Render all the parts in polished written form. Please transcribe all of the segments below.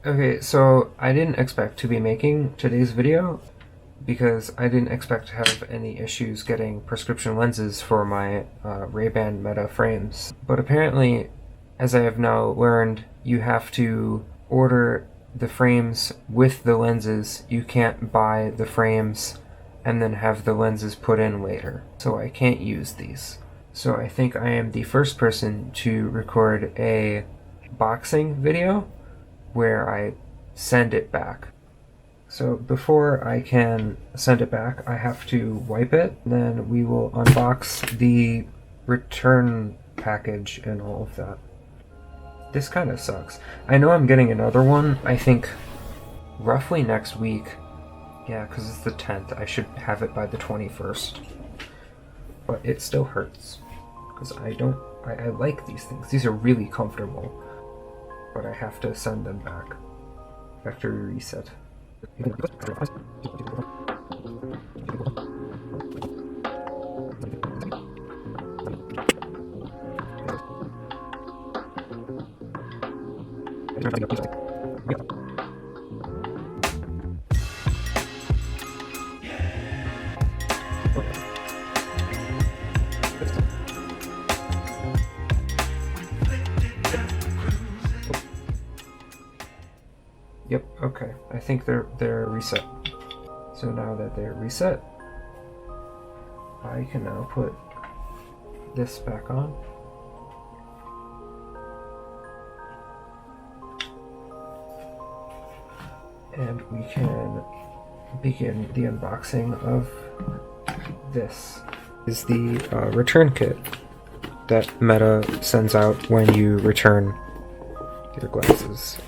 Okay, so I didn't expect to be making today's video because I didn't expect to have any issues getting prescription lenses for my Rayban Meta frames. But apparently, as I have now learned, you have to order the frames with the lenses. You can't buy the frames and then have the lenses put in later. So I can't use these. So I think I am the first person to record a boxing video where I send it back. So before I can send it back, I have to wipe it. Then we will unbox the return package and all of that. This kind of sucks. I know I'm getting another one, I think roughly next week. Yeah, because it's the 10th. I should have it by the 21st. But it still hurts. Because I like these things. These are really comfortable. But I have to send them back. Factory reset. Yep, okay. I think they're reset. So now that they're reset, I can now put this back on. And we can begin the unboxing of this. This is the return kit that Meta sends out when you return your glasses.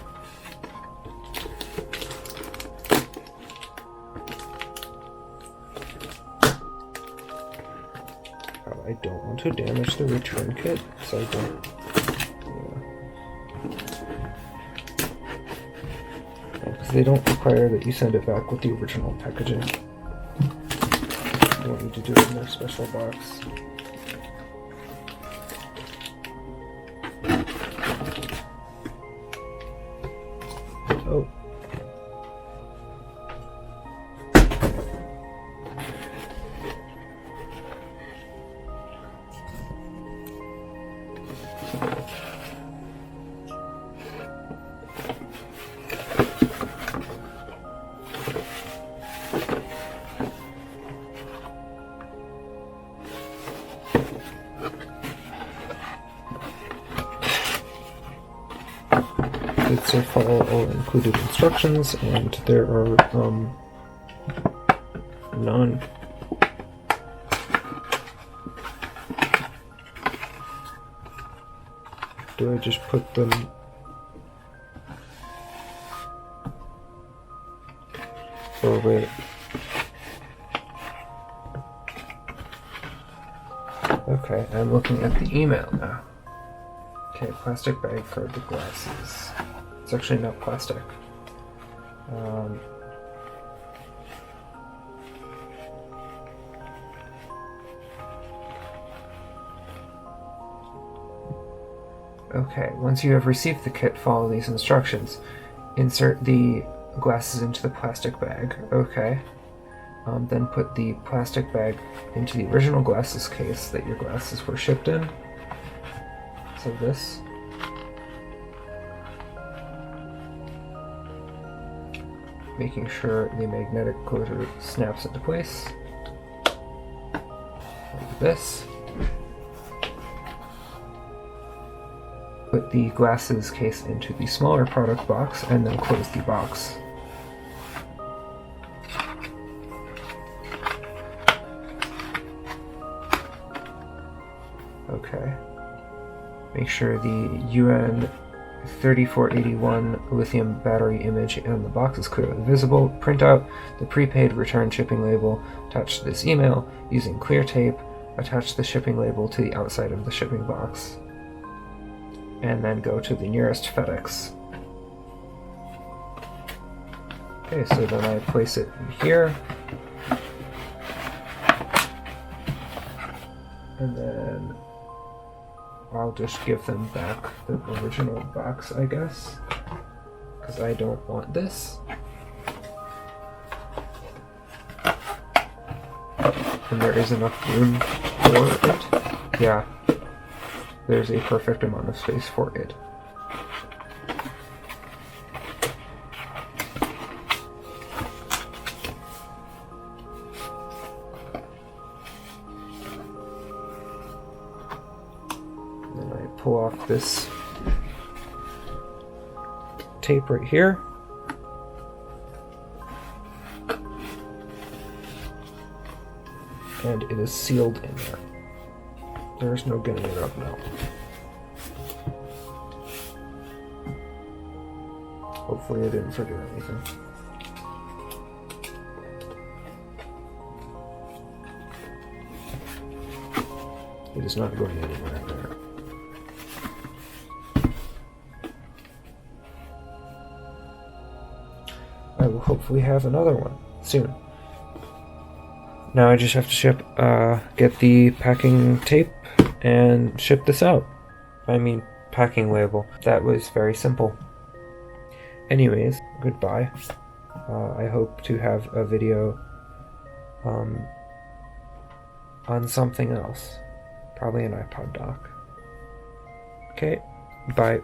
I don't want to damage the return kit, so I don't. Because they don't require that you send it back with the original packaging. You want me to do it in their special box. Oh. So follow all included instructions, and there are none. Do I just put them? Oh wait. Okay, I'm looking at the email now. Okay, plastic bag for the glasses. It's actually not plastic. Okay, once you have received the kit, follow these instructions. Insert the glasses into the plastic bag. Okay. Then put the plastic bag into the original glasses case that your glasses were shipped in. So this. Making sure the magnetic closure snaps into place. Like this. Put the glasses case into the smaller product box and then close the box. Okay. Make sure the UN 3481 lithium battery image in the box is clearly visible. Print out the prepaid return shipping label attached to this email using clear tape. Attach the shipping label to the outside of the shipping box. And then go to the nearest FedEx. Okay, so then I place it here. And then I'll just give them back the original box, I guess. Because because I don't want this. And there is enough room for it. Yeah, there's a perfect amount of space for it. Then I pull off this tape right here. And it is sealed in there. There's no getting it up now. Hopefully I didn't forget anything. It is not going anywhere there. I will hopefully have another one soon. Now I just have to get the packing tape and ship this out. I mean, packing label. That was very simple. Anyways, goodbye. I hope to have a video on something else. Probably an iPod dock. Okay, bye.